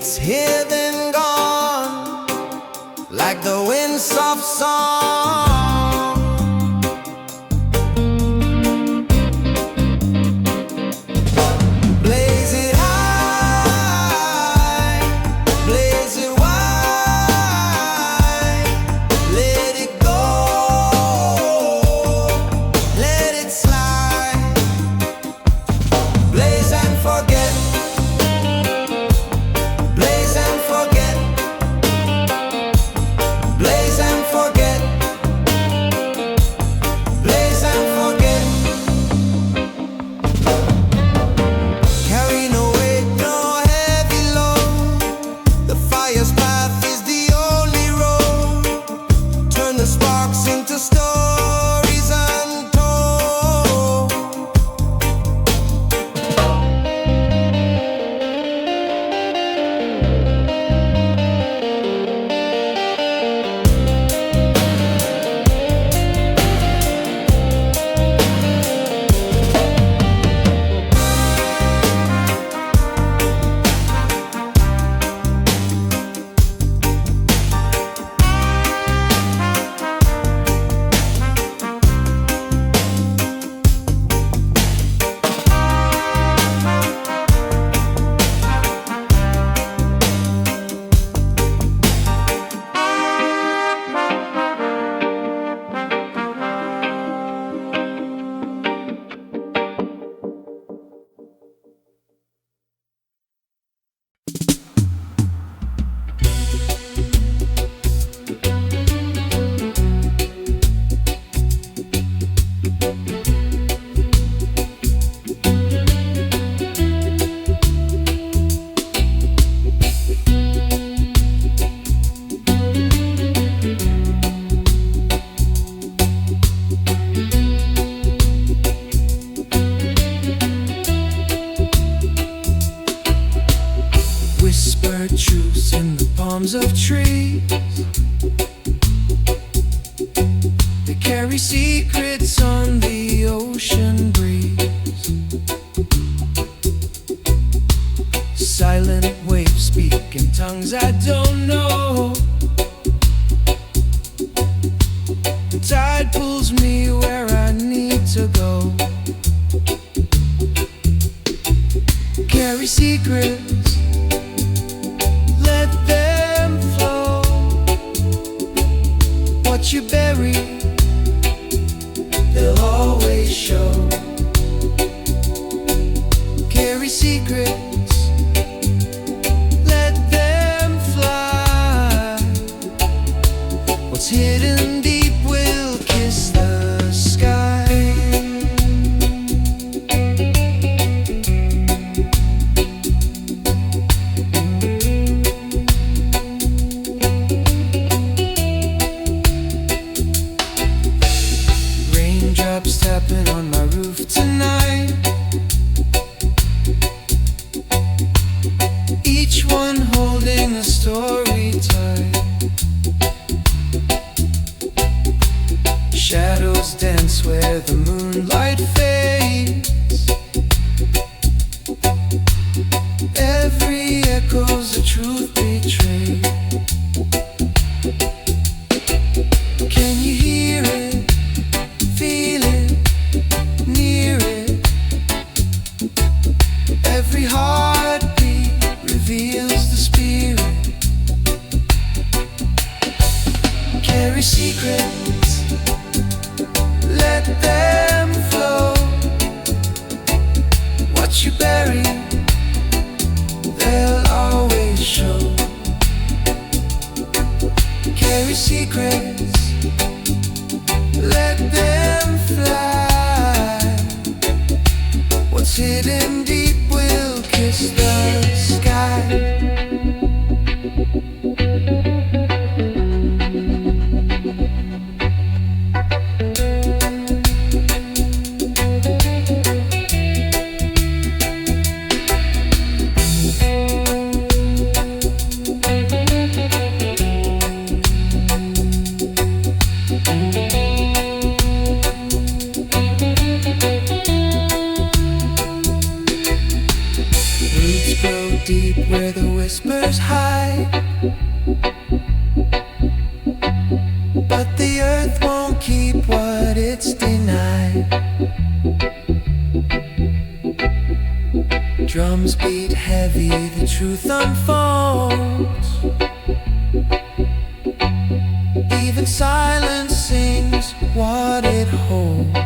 It's here then gone, like the wind's soft song. Blaze it high, blaze it wide, let it go, let it slide. Blaze and forget. Blaze and forget. Blaze and forget. Blaze and forget. Carry no weight, no heavy load. The fire's path is the only road. Turn the sparks into stories untold. Whisper truths in the palms of trees. They carry secrets on the ocean breeze. Silent waves speak in tongues I don't know. The tide pulls me where I need to go. Carry secrets, let them flow. What you bury, they'll always show. Carry secrets, let them fly. What's hidden deep will kiss the sky. Raindrops tapping on my roof tonight. Each one holding a story tight. Shadows dance where the moonlight fades. Every echo's a truth betrayed. Can you hear it? Feel it, near it. Every heartbeat reveals the spirit. Carry secrets, let them flow. What you bury, they'll always show. Carry secrets, let them fly. What's hidden deep will kiss the sky. Deep where the whispers hide, but the earth won't keep what it's denied. Drums beat heavy, the truth unfolds. Even silence sings what it holds.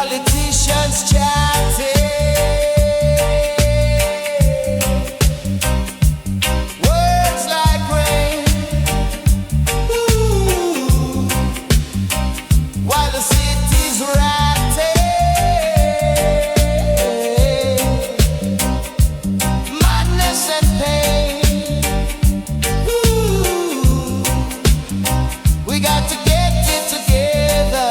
politicians chatting. Words like rain. Ooh. While the city's ratting. Madness and pain. Ooh. We got to get it together.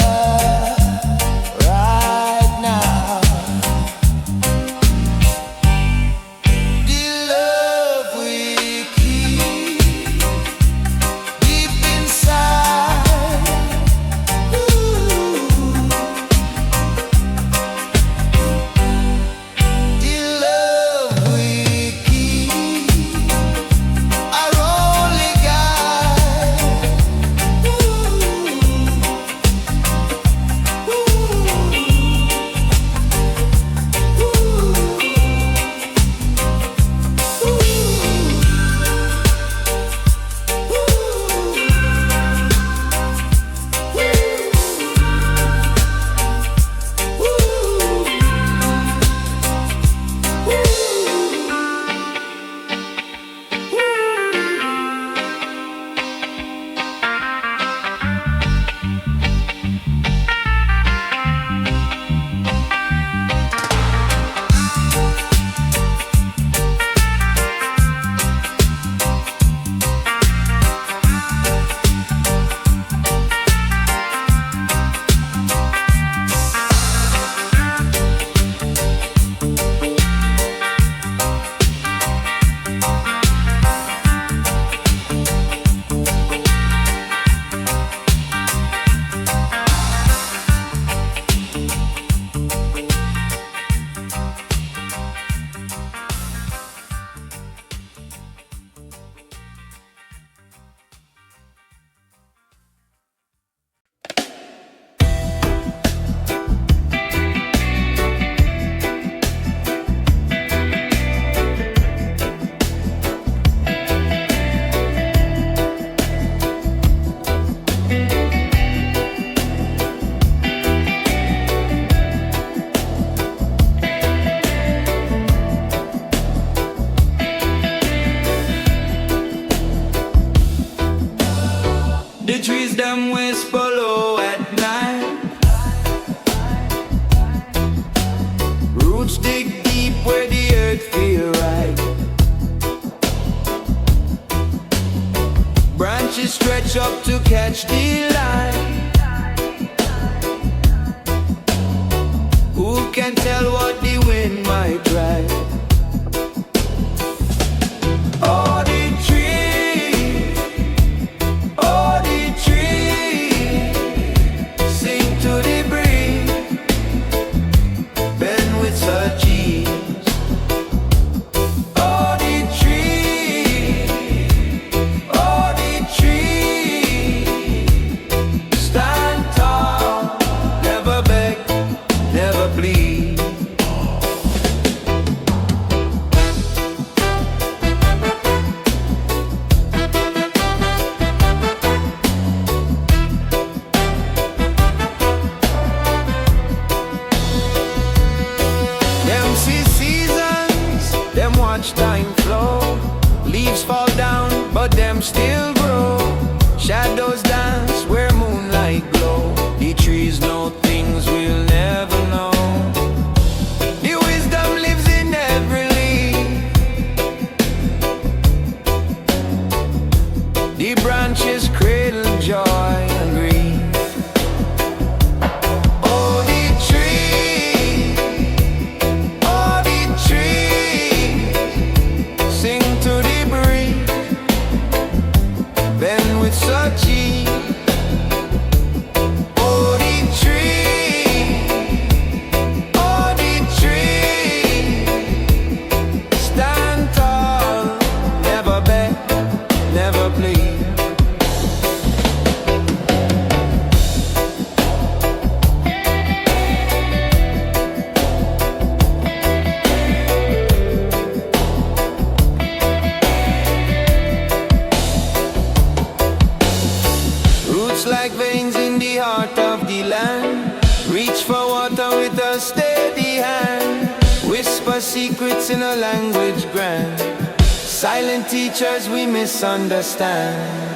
The trees them whisper low at night. Roots dig deep where the earth feel right. Branches stretch up to catch the light. Who can tell what the wind might ride? Oh, the trees, oh, the trees, sing to the breeze, bend with such ease. Oh, the trees, stand tall, never beg, never plead. Them see seasons, them watch time flow. Leaves fall down, but them still grow. Shadows dance where moonlight glow. The trees know things we'll never know. The wisdom lives in every leaf. The branches cradle joy and grief. Oh, the trees, oh, the trees, sing to the breeze, with a steady hand, whisper secrets in a language grand. Silent teachers we misunderstand.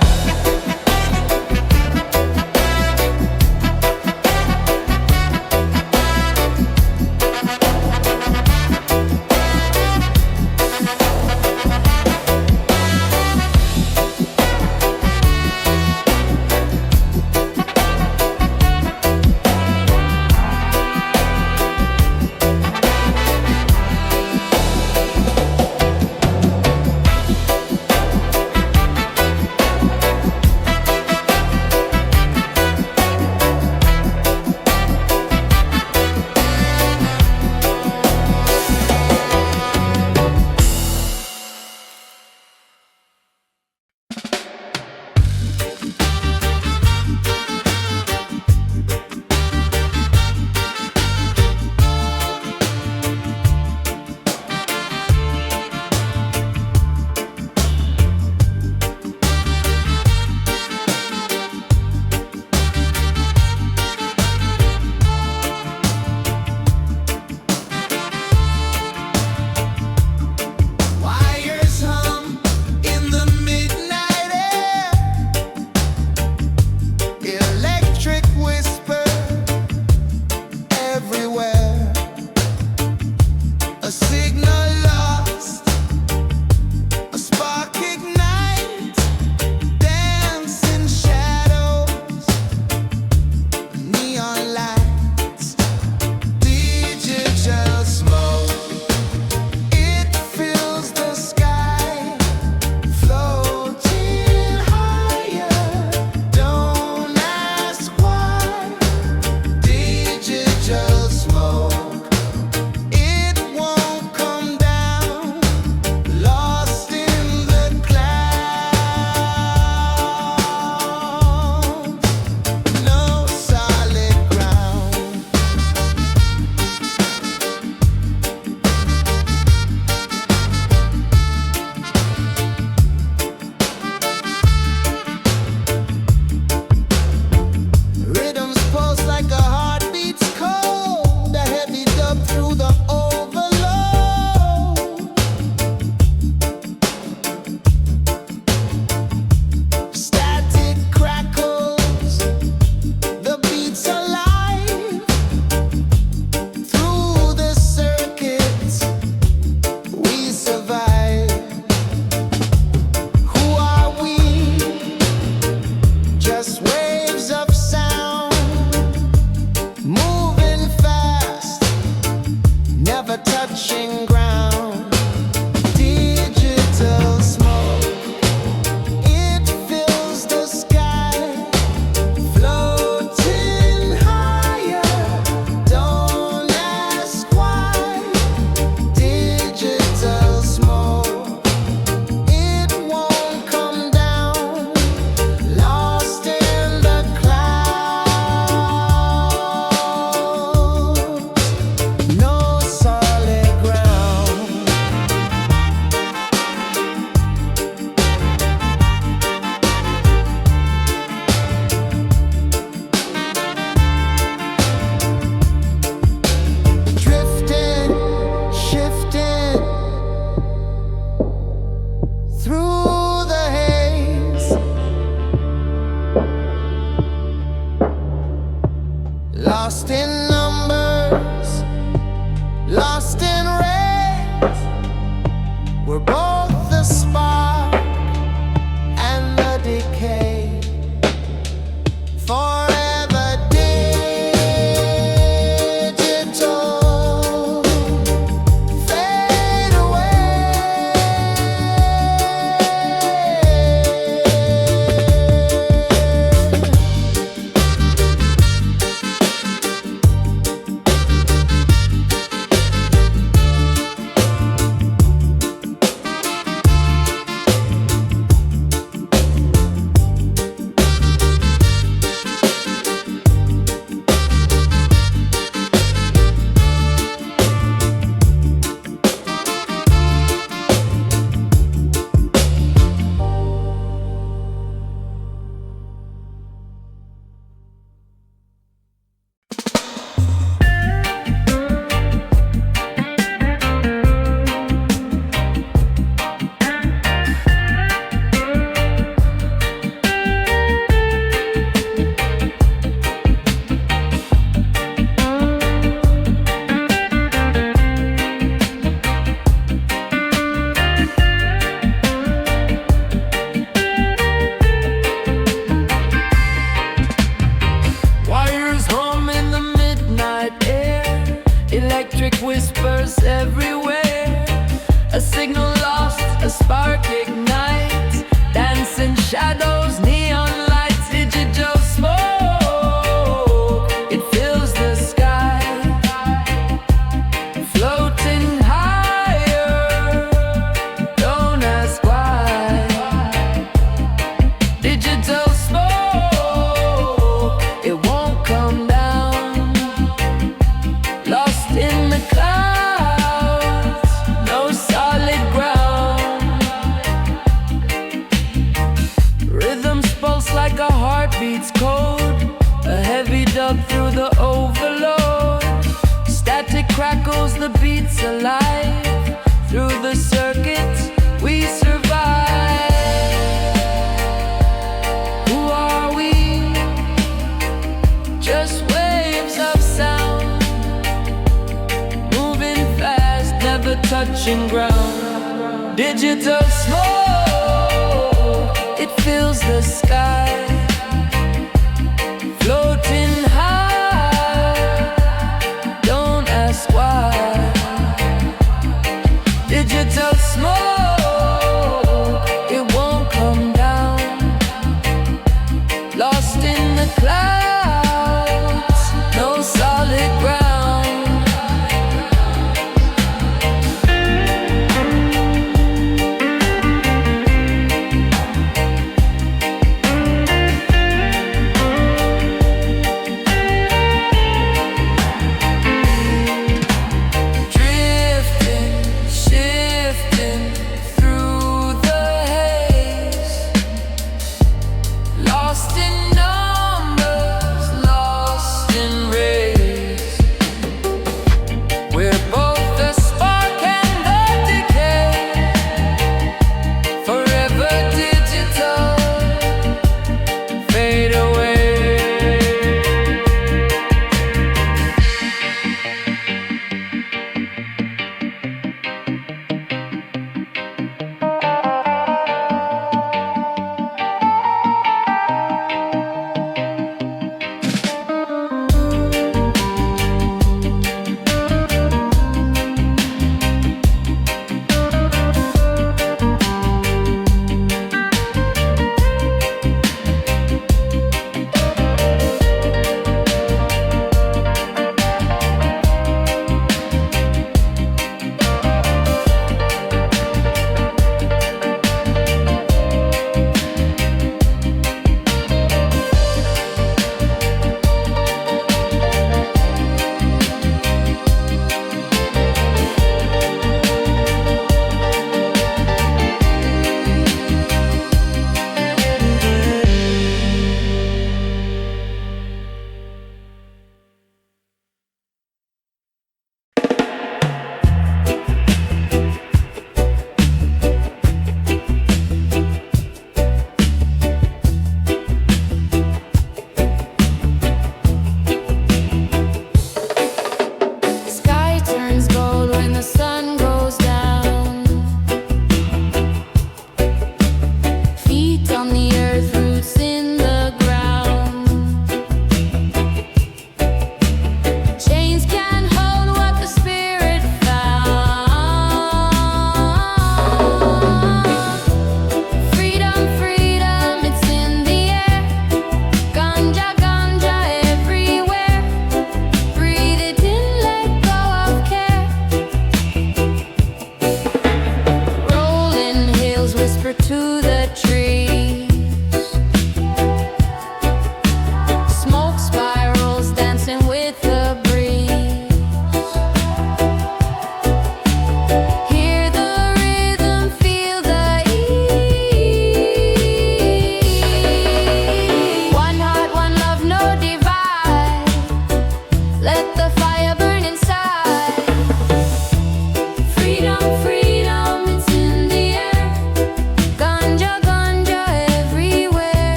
electric whispers everywhere. A signal lost, a spark ignites. Dancing shadows, neon lights, digital smoke. It fills the sky, floating higher. Don't ask why. Digital smoke, it won't come down. Lost in the clouds, no solid ground. Rhythms pulse like a heartbeat's code. A heavy dub through the overload. Static crackles, the beats alive. Through the circuits, we survive. Who are we? Just waves of sound, moving fast, never touching ground. Digital smoke, it fills the sky, floating high. Don't ask why. Digital smoke, it won't come down. Lost in the clouds, no solid ground.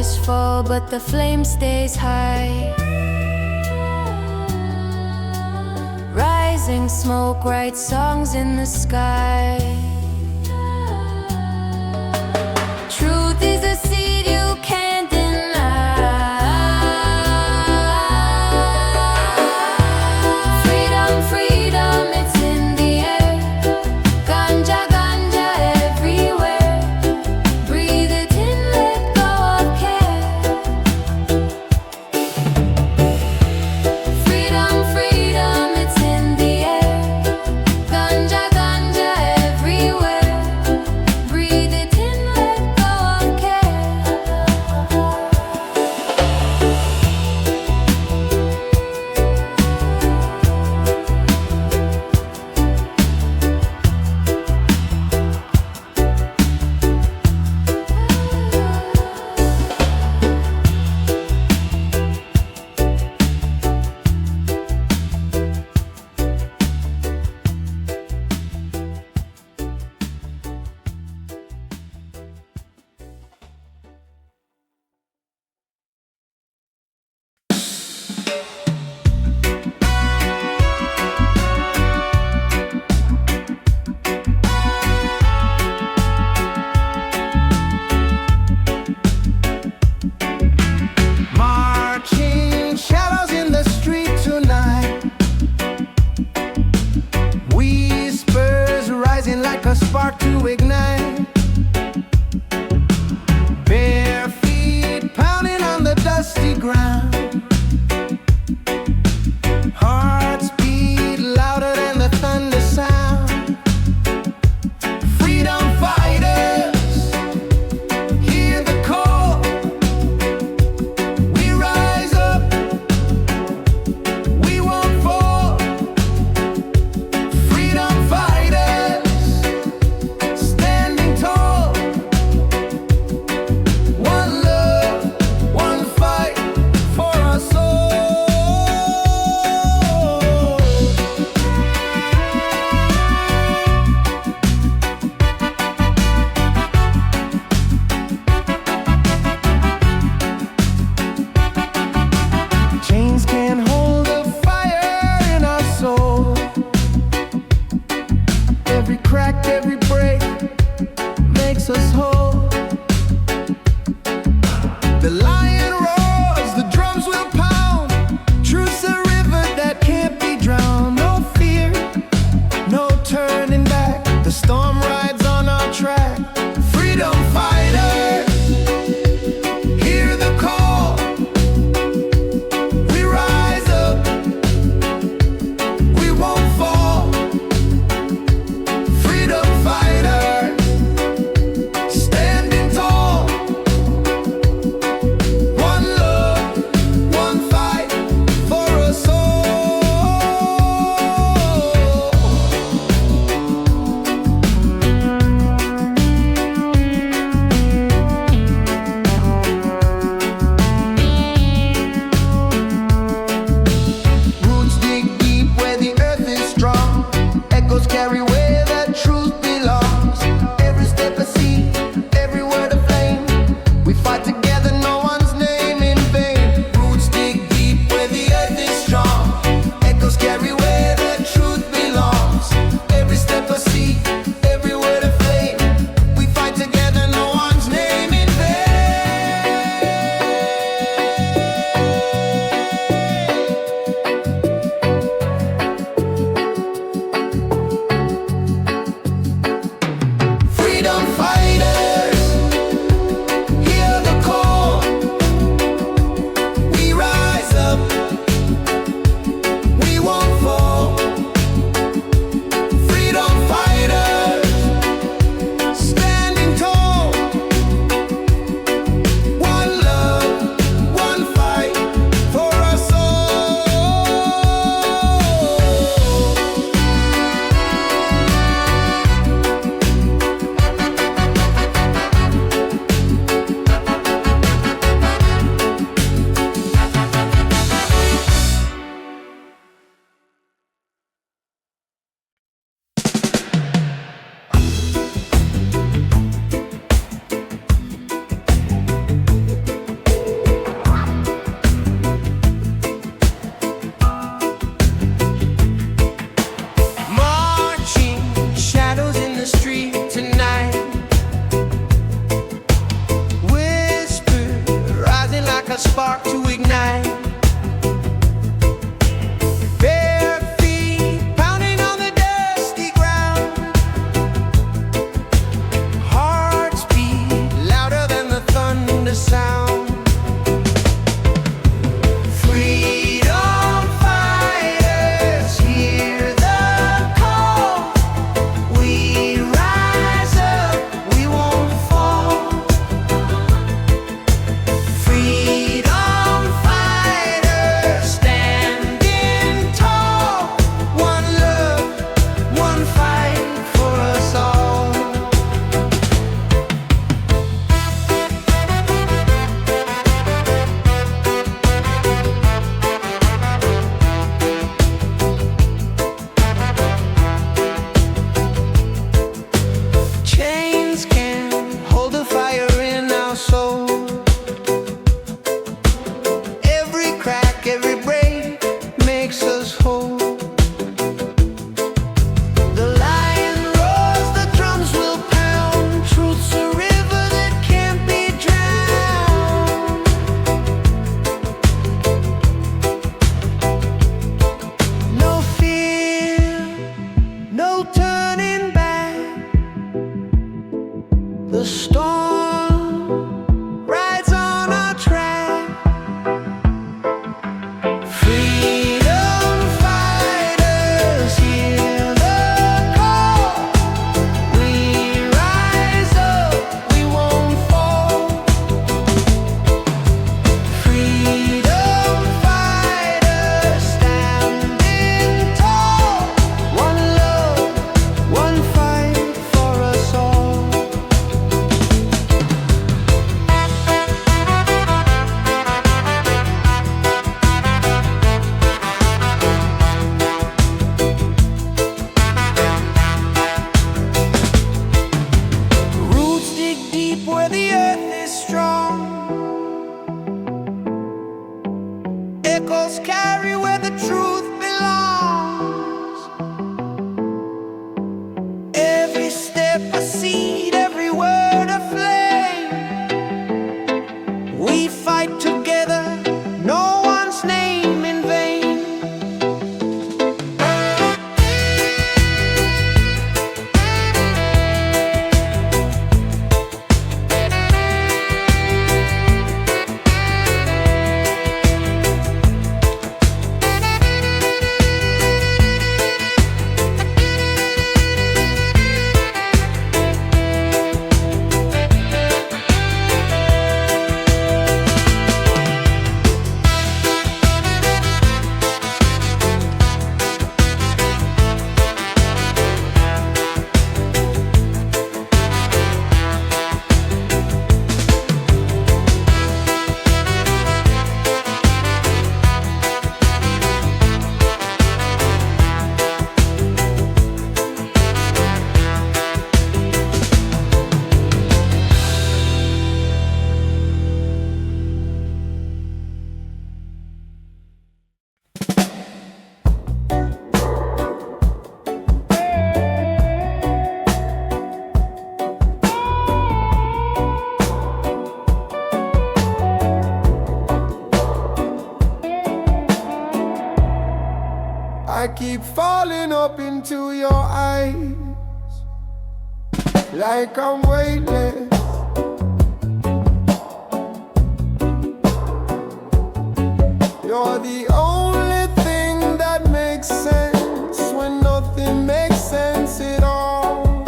ashes fall, but the flame stays high. Rising smoke writes songs in the sky. Truth is a seed you can't deny. Freedom, freedom, it's in the air. Ganja, ganja everywhere. Breathe it in, let go of care. Freedom, freedom, it's in the air. Ganja, ganja everywhere. a spark to ignite. Bare feet pounding on the dusty ground. Hearts beat louder than the thunder sound. Freedom fighters, hear the call. We rise up, we won't fall. Freedom fighters, standing tall. One love, one fight for us all. Chains can't hold the fire in our soul. Every crack, every break makes us whole. The lion roars, the drums will pound. Truth's a river that can't be drowned. No fear, no turning back. The storm rides on our track. Freedom fighters, hear the call. We rise up, we won't fall. Freedom fighters, standing tall. One love, one fight for us all. Roots dig deep where the earth is strong. Echoes carry where the truth belongs. Every step a seed, every word a flame. We fight together, no one's name in vain. I keep falling up into your eyes like I'm weightless. You're the only thing that makes sense when nothing makes sense at all.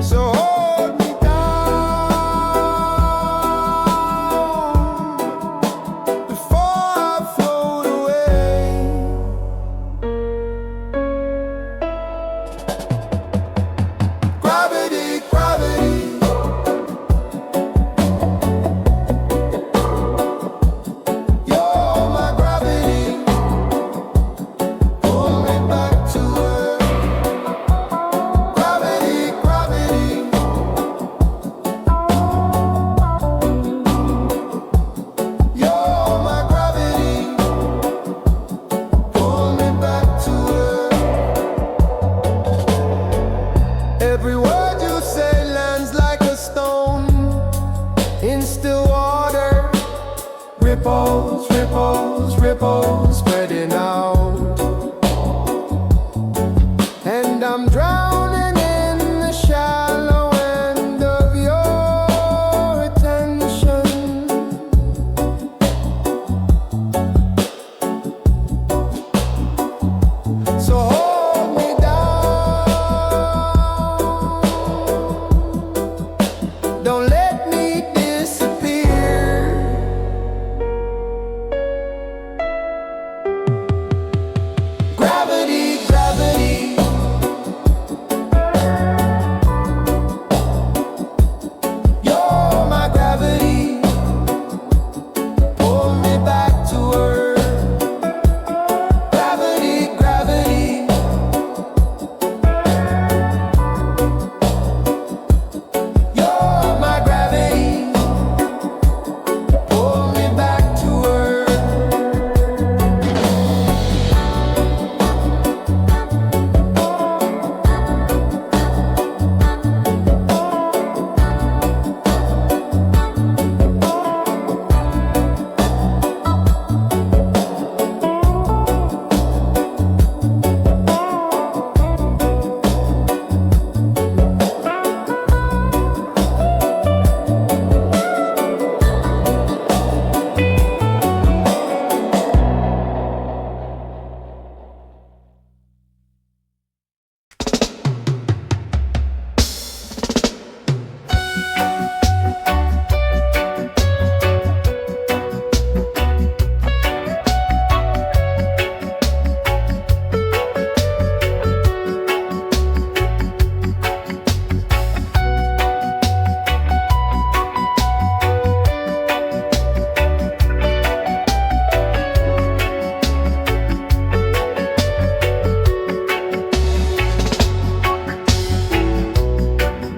So hold me down before I float away. Gravity, gravity. word you say lands like a stone in still water. Ripples, ripples, ripples spreading out. And I'm drowning in the shallow end of your attention. So hold me down. Don't let me disappear. Gravity, gravity. You're my gravity. Pull me back to earth. Gravity, gravity. You're my gravity. Pull me back to earth.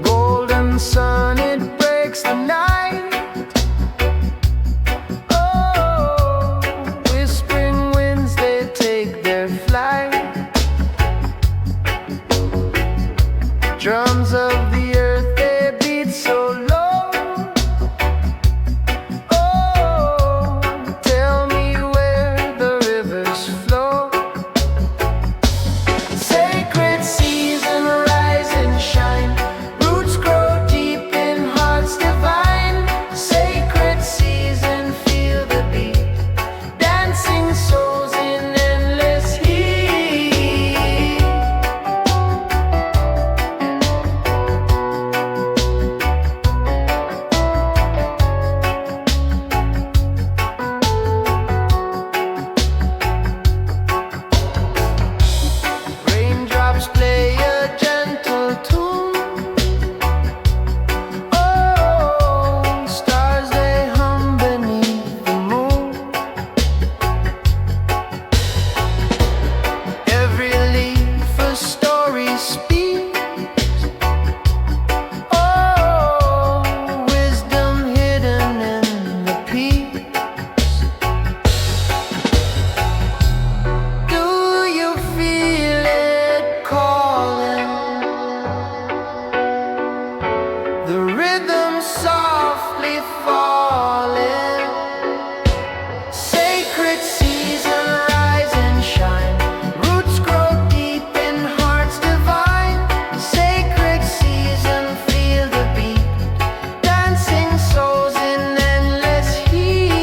Golden sun, it breaks the night. Oh, whispering winds, they take their flight. Drums of the earth, they beat so low. Oh, tell me where the rivers flow. Sacred season, rise and shine. Roots grow deep in hearts divine. Sacred season, feel the beat. Dancing souls in endless heat. Raindrops play a gentle tune. Oh, stars they hum beneath the moon. Every leaf a story speaks. Oh, wisdom hidden in the peaks. Do you feel it calling? The rhythm softly falling. Sacred season, rise and shine. Roots grow deep in hearts divine. Sacred season, feel the beat. Dancing souls in endless heat.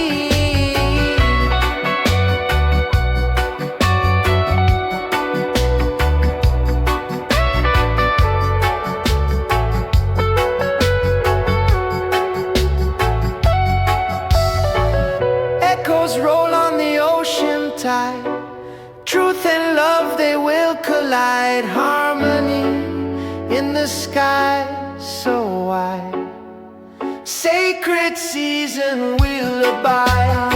Echoes roll on the ocean tide. Truth and love, they will collide. Harmony in the sky so wide. Sacred season will abide.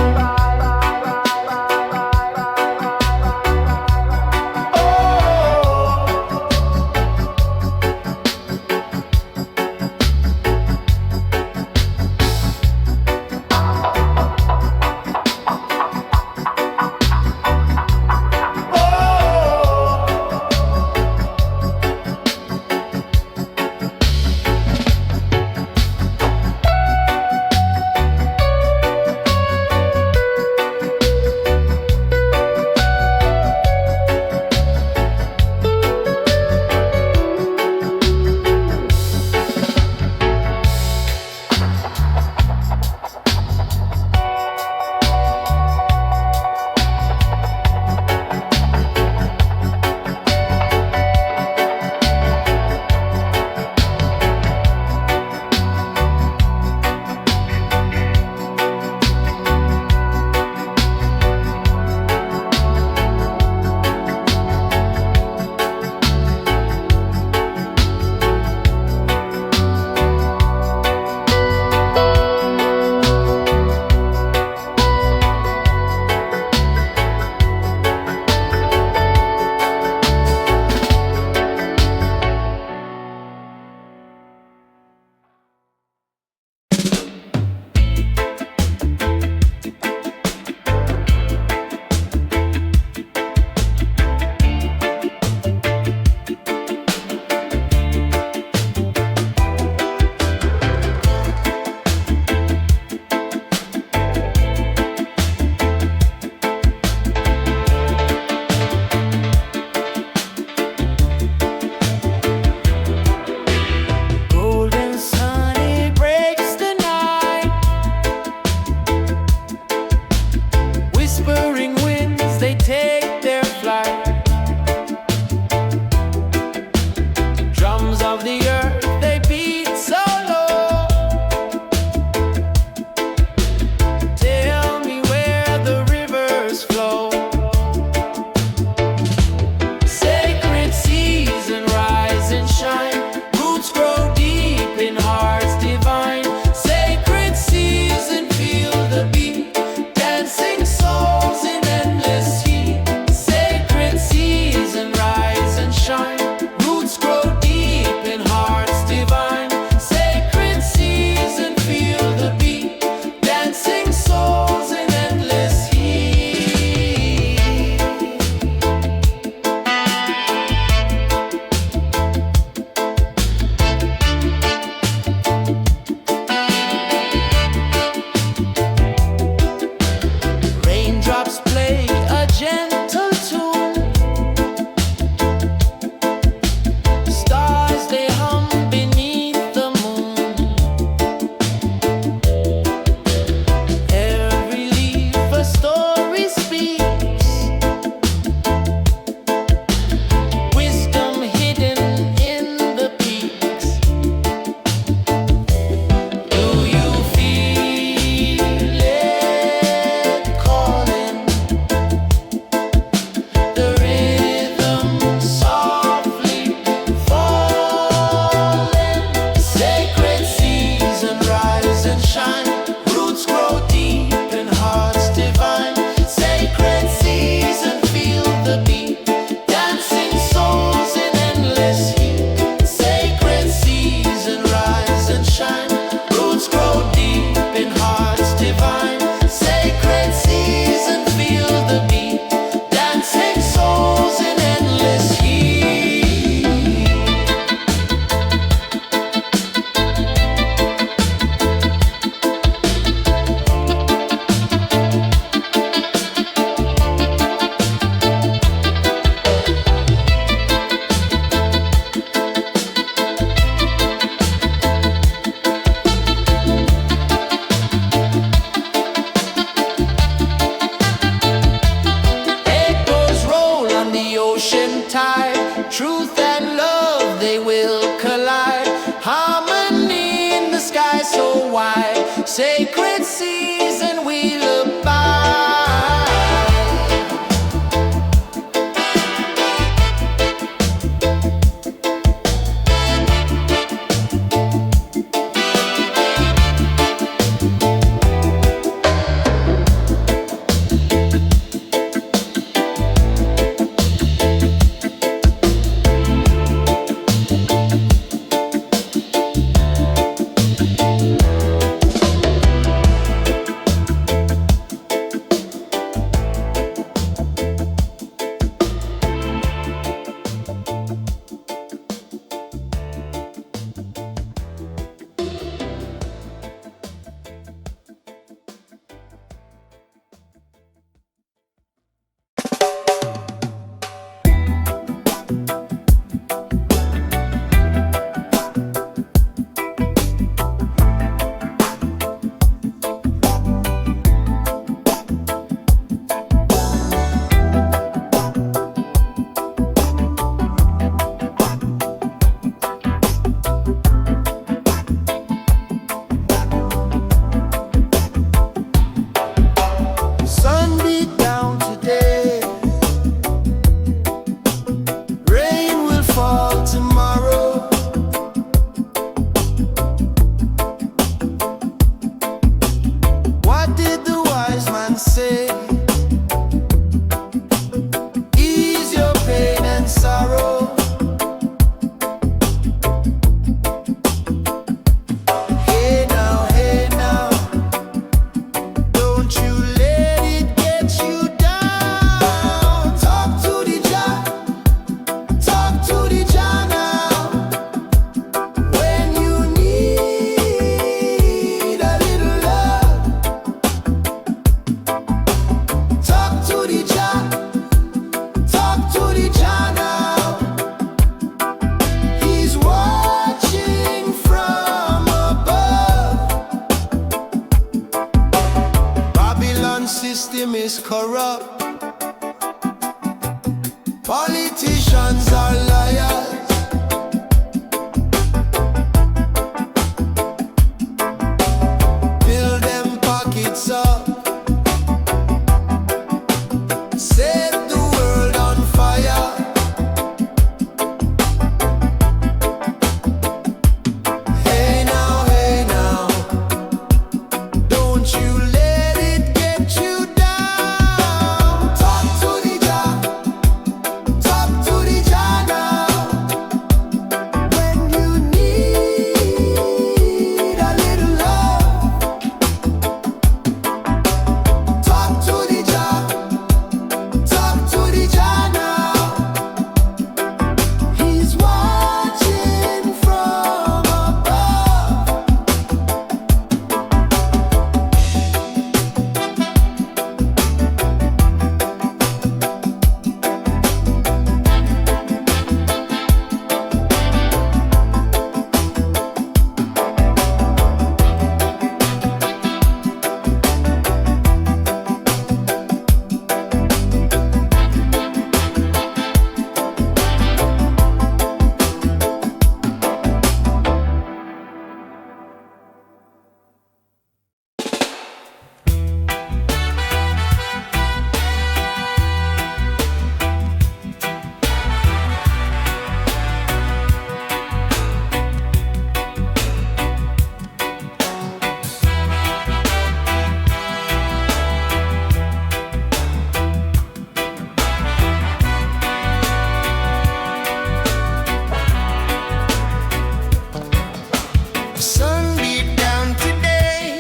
Sun beat down today,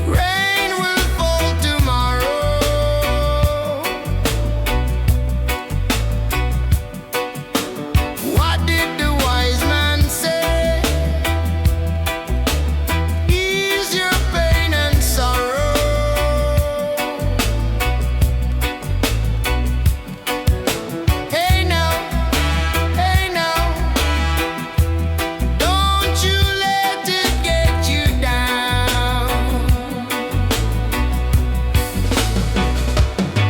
rain will fall tomorrow. What did the wise man say? Ease your pain and sorrow. Hey now, don't you let it get you down.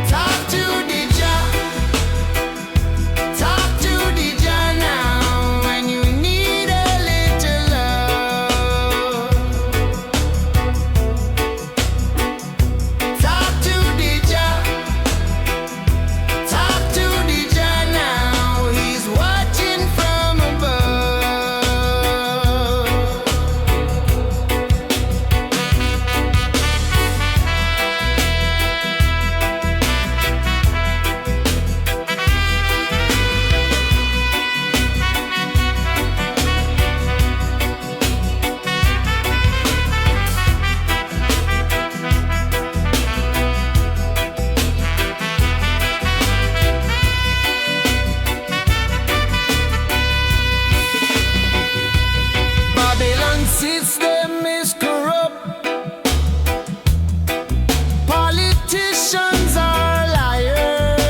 Talk to the Jah, talk to the Jah now when you need a little love. Talk to the Jah, talk to the Jah now. He's watching from above. Babylon system is corrupt. Politicians are liars.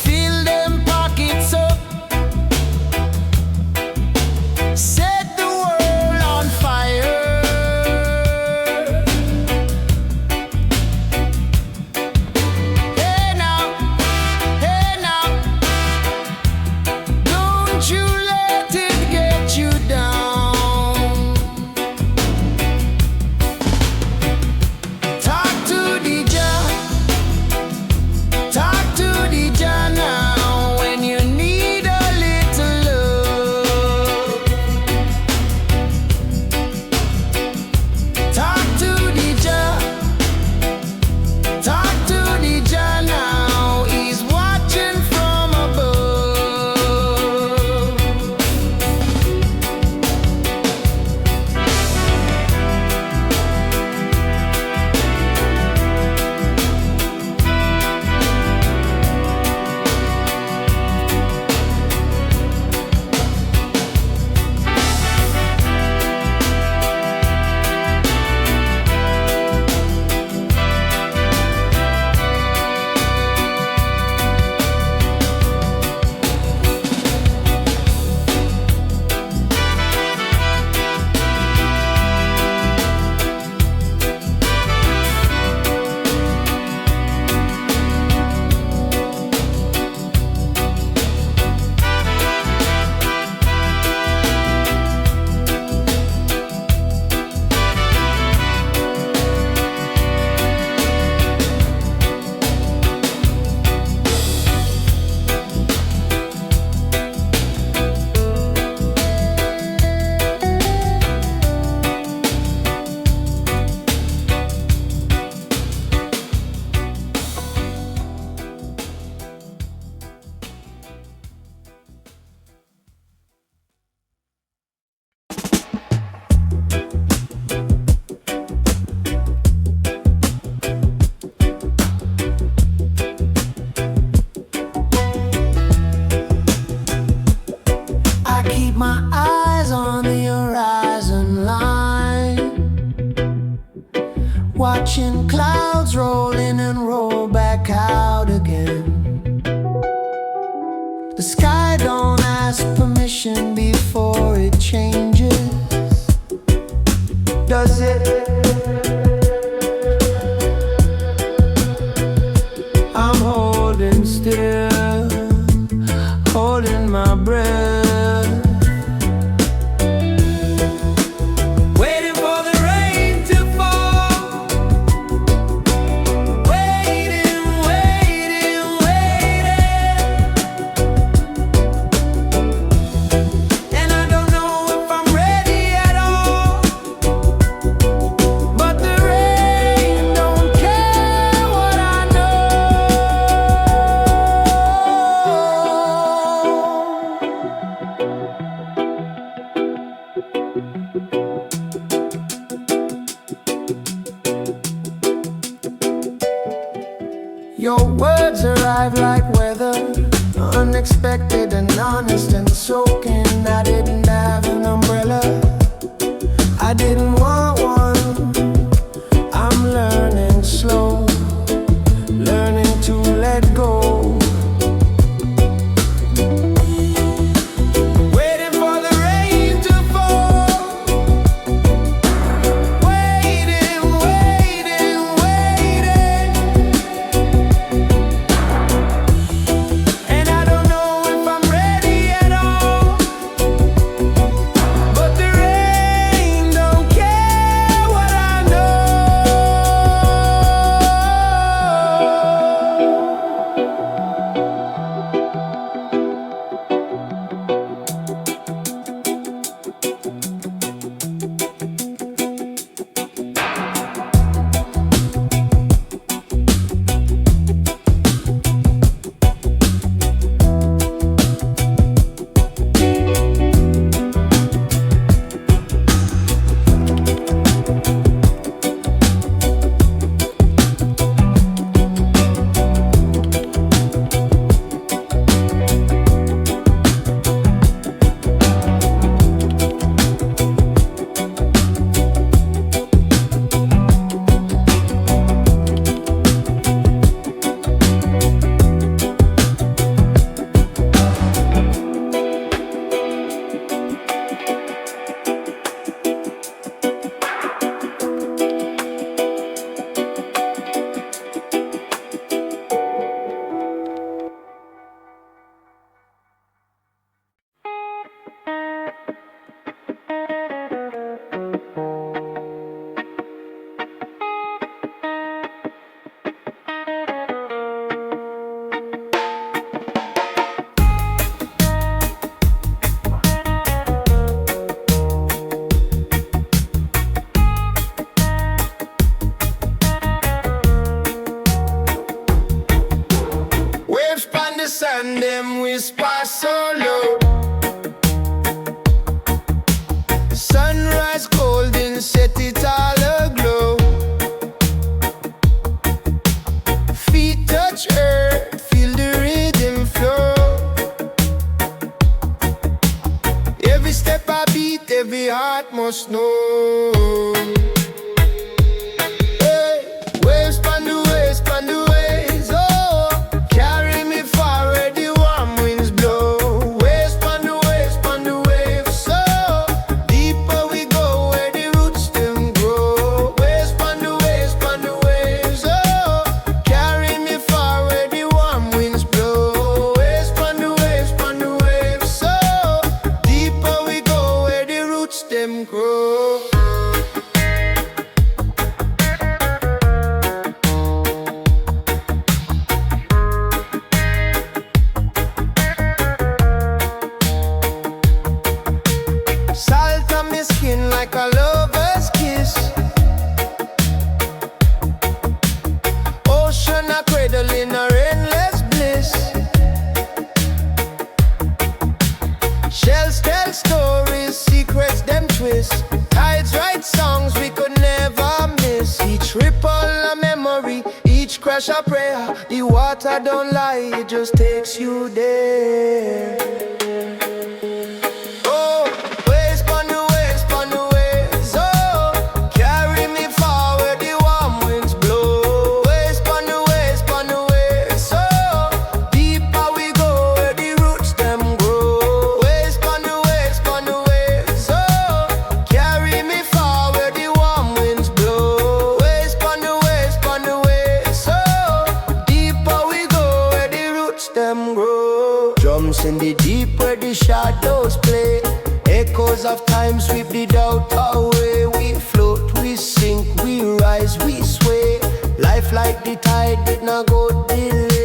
Fill them pockets up. Set the world on fire. Hey now, don't you let it get you down. Talk to the Jah, talk to the Jah now when you need a little love. Talk to the Jah, talk to the Jah now. He's watching from above. I keep my eyes on the horizon line, watching clouds roll in and roll back out again. The sky don't ask permission before it changes, does it? I'm holding still, holding my breath, waiting for the rain to fall. Waiting, waiting, waiting. And I don't know if I'm ready at all. alive like weather, unexpected and honest and soaking. I didn't have an umbrella, I didn't want one. I'm learning slow, learning to let go. Waiting for the rain to fall. Waiting, waiting, waiting. And I don't know if I'm ready at all, but the rain don't care what I know. Waves pon the sand, them whisper so low. Sunrise golden, set it all aglow. Feet touch earth, feel the rhythm flow. Every step I beat, every heart must know. Hey, waves pon the waves, pon the waves, oh. Carry me far where the warm winds blow. Waves pon the waves, pon the waves, so deeper we go where the roots them grow. Waves pon the waves, oh. Carry me far where the warm winds blow. Waves pon the waves, so deeper we go where the roots them grow. Salt on my skin like a lover's kiss. Ocean a cradle in our endless bliss. Shells tell stories, secrets them twist. Tides write songs we could never miss. Each ripple a memory, each crash a prayer. The water don't lie, it just takes you there. Oh, waves pon the waves, oh. Carry me far where the warm winds blow. Waves pon the waves, oh. Deeper we go where the roots them grow. Waves pon the waves, oh. Carry me far where the warm winds blow. Waves pon the waves, oh. Deeper we go where the roots them grow. Drums in the deep where the shadows play. Echoes of time sweep the doubt away. We float, we sink, we rise, we sway. Life like the tide did not go delay.